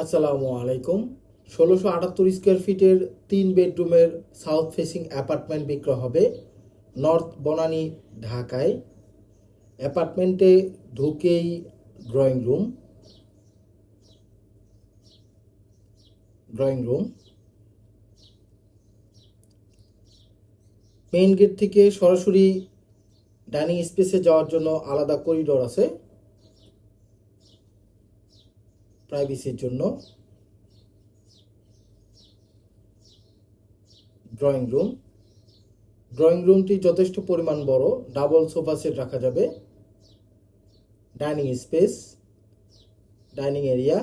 আসসালামু আলাইকুম। ১৬৭৮ স্কোয়ার ফিটের ৩ বেডরুমের সাউথ ফেসিং অ্যাপার্টমেন্ট বিক্রয় হবে নর্থ বনানী, ঢাকায়। অ্যাপার্টমেন্টে ঢুকেই ড্রয়িং রুম, মেইন গেট থেকে সরাসরি ডাইনিং স্পেসে যাওয়ার জন্য আলাদা করিডোর আছে প্রাইভেসির জন্য। ড্রয়িং রুমটি যথেষ্ট পরিমাণ বড়, ডাবল সোফা সেট রাখা যাবে। Dining space, dining area,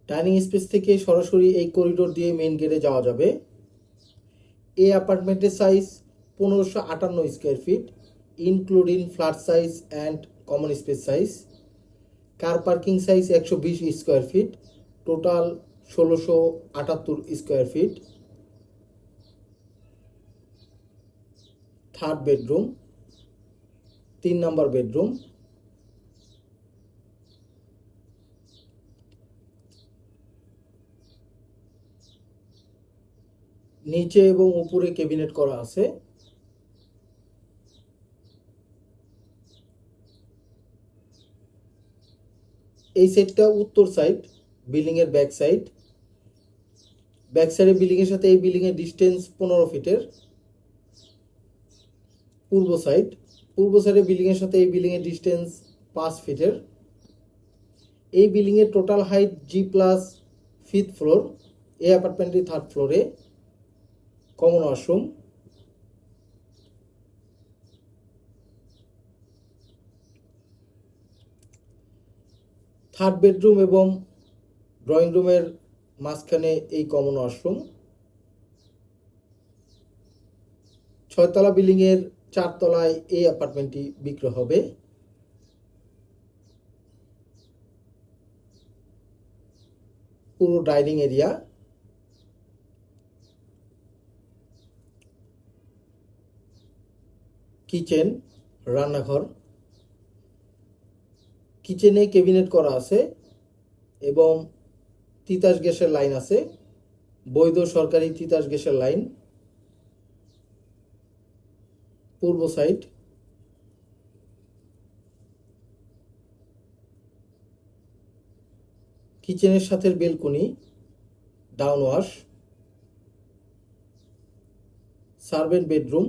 dining space থেকে সরাসরি এই করিডোর দিয়ে মেইন গেটে যাওয়া যাবে। এই অ্যাপার্টমেন্টের size ১৫৫৮ square feet, including flat size and common space size. Car parking size ১২০ square feet, total ১৬৭৮ square feet. Third bedroom, ৩ number bedroom. নিচে এবং উপরে ক্যাবিনেট করা আছে। এই সেটটা উত্তর সাইড, বিল্ডিং এর ব্যাক সাইডে বিল্ডিং এর সাথে এই বিল্ডিং এর ডিস্টেন্স ১৫ ফিটের। পূর্ব সাইডে বিল্ডিং এর সাথে এই বিল্ডিং এর ডিস্টেন্স ৫ ফিটের। এই বিল্ডিং এর total height G+ 5th floor. এই অ্যাপার্টমেন্টটি 3rd ফ্লোরে। কমন ওয়াশরুম, থার্ড বেডরুম এবং ড্রয়িং রুমের মাঝখানে এই কমন ওয়াশরুম। ৬তলা বিল্ডিং এর 4 তলায় এই অ্যাপার্টমেন্টটি বিক্রয় হবে। পুরো ডাইনিং এরিয়া, কিচেন, রান্নাঘর। কিচেনে ক্যাবিনেট করা আছে এবং তিতাস গ্যাসের লাইন আছে, বৈধ সরকারি তিতাস গ্যাসের লাইন। পূর্ব সাইড, কিচেনের সাথে balcony, down wash, servant bedroom,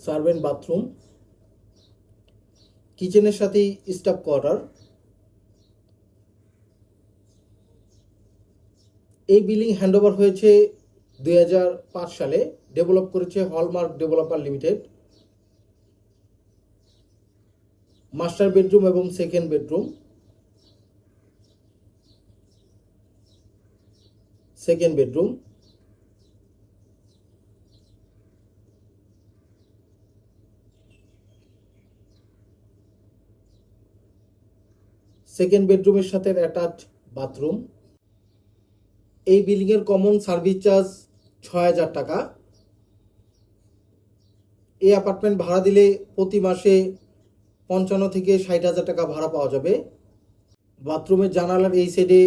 servant bathroom, কিচেনের সাথেই স্টাফ কোয়ার্টার। এই বিল্ডিং হ্যান্ডওভার হয়েছে ২০০৫ সালে। ডেভেলপ করেছে Hallmark developer limited. Master bedroom এবং second bedroom. Second bedroom, second বেডরুমের সাথে অ্যাটাচ বাথরুম। এই বিল্ডিং এর কমন সার্ভিস চার্জ ৬,০০০ টাকা। এই অ্যাপার্টমেন্ট ভাড়া দিলে প্রতি মাসে ৫৫ থেকে ৬০,০০০ টাকা ভাড়া পাওয়া যাবে। বাথরুমের জানালার এই সাইডে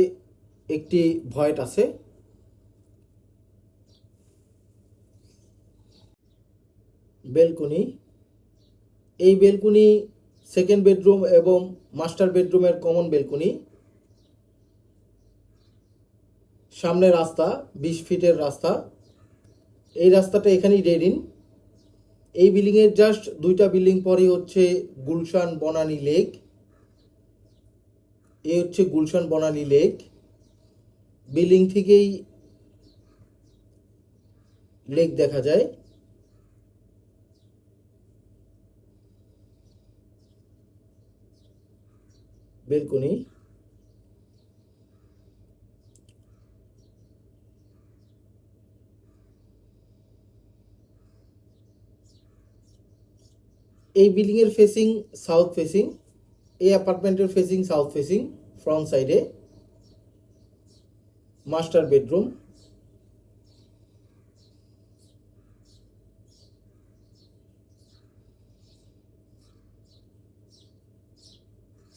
একটি ভয়েট আছে। বেলকনি, এই বেলকনি সেকেন্ড বেডরুম এবং মাস্টার বেডরুমের কমন বেলকনি। সামনে রাস্তা, ২০ ফিটের রাস্তা। এই রাস্তাটা এখানেই ডেড ইন। এই বিল্ডিং এর জাস্ট 2টা বিল্ডিং পরই হচ্ছে গুলশান বনানী লেক। এই হচ্ছে গুলশান বনানী লেক। বিল্ডিং থেকেই লেক দেখা যায়। বেলকনি, এই বিল্ডিং এর ফেসিং সাউথ ফেসিং। এই অ্যাপার্টমেন্টের ফেসিং সাউথ ফেসিং। ফ্রন্ট সাইডে মাস্টার বেডরুম,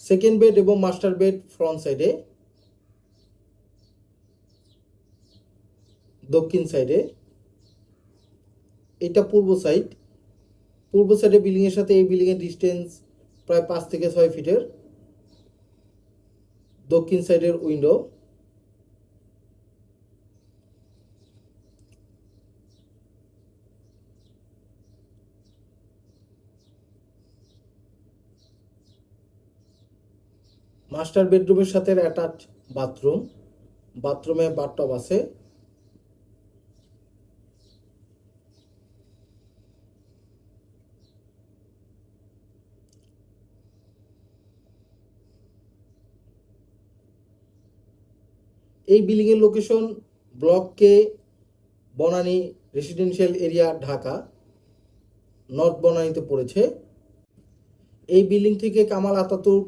সেকেন্ড বেড এবং মাস্টার বেড ফ্রন্ট সাইডে, দক্ষিণ সাইডে। এটা পূর্ব সাইড। পূর্ব সাইডে বিল্ডিংয়ের সাথে এই বিল্ডিংয়ের ডিস্টেন্স প্রায় 5 থেকে 6 ফিটের। দক্ষিণ সাইডের উইন্ডো। মাস্টার বেডরুমের সাথে অ্যাটাচ বাথরুম। বাথরুমে বাথটব আছে। এই বিল্ডিংয়ের location block K, Banani residential area, Dhaka. North বনানীতে পড়েছে। এই বিল্ডিং থেকে কামাল আতাতুর্ক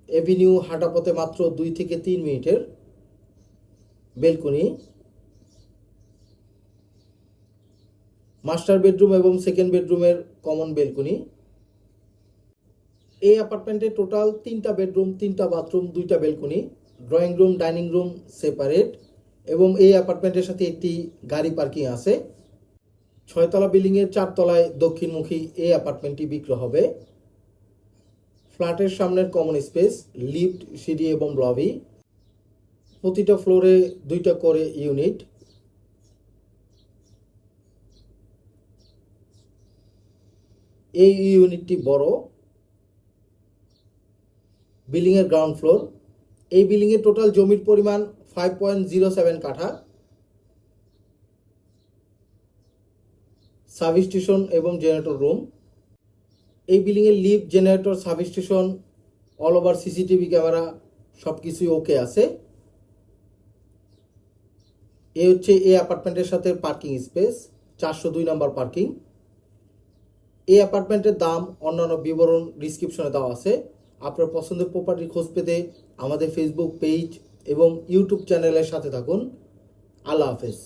এভিনিউ হাঁটা পথে মাত্র 2 থেকে 3 মিনিটের। বেলকনি। মাস্টার বেডরুম এবং সেকেন্ড বেডরুমের কমন বেলকনি। এই অ্যাপার্টমেন্টে টোটাল 3টা বেডরুম, 3টা বাথরুম, 2টা balcony, drawing room, dining room separate, এবং এই অ্যাপার্টমেন্টের সাথে একটি গাড়ি পার্কিং আছে। 6তলা বিল্ডিংয়ের 4 তলায় দক্ষিণমুখী এই অ্যাপার্টমেন্টটি বিক্রি হবে। ফ্ল্যাটের সামনের কমন স্পেস, লিফট, সিঁড়ি এবং লবি। প্রতিটা ফ্লোরে 2টা করে ইউনিট। এই ইউনিটটি বড়। বিল্ডিংয়ের গ্রাউন্ড ফ্লোর। এই বিল্ডিংয়ের টোটাল জমির পরিমাণ 5.07 কাঠা। সাব স্টেশন এবং জেনারেটর রুম। এই বিল্ডিংয়ের lift, generator, sub station, all over CCTV camera সব কিছুই ওকে আছে। এই হচ্ছে এই অ্যাপার্টমেন্টের সাথে পার্কিং স্পেস, 402 নম্বর পার্কিং। এই অ্যাপার্টমেন্টের দাম, অন্যান্য বিবরণ ডিসক্রিপশনে দেওয়া আছে। আপনার পছন্দের প্রপার্টির খোঁজ পেতে আমাদের ফেসবুক পেজ এবং ইউটিউব চ্যানেলের সাথে থাকুন। আল্লাহ হাফেজ।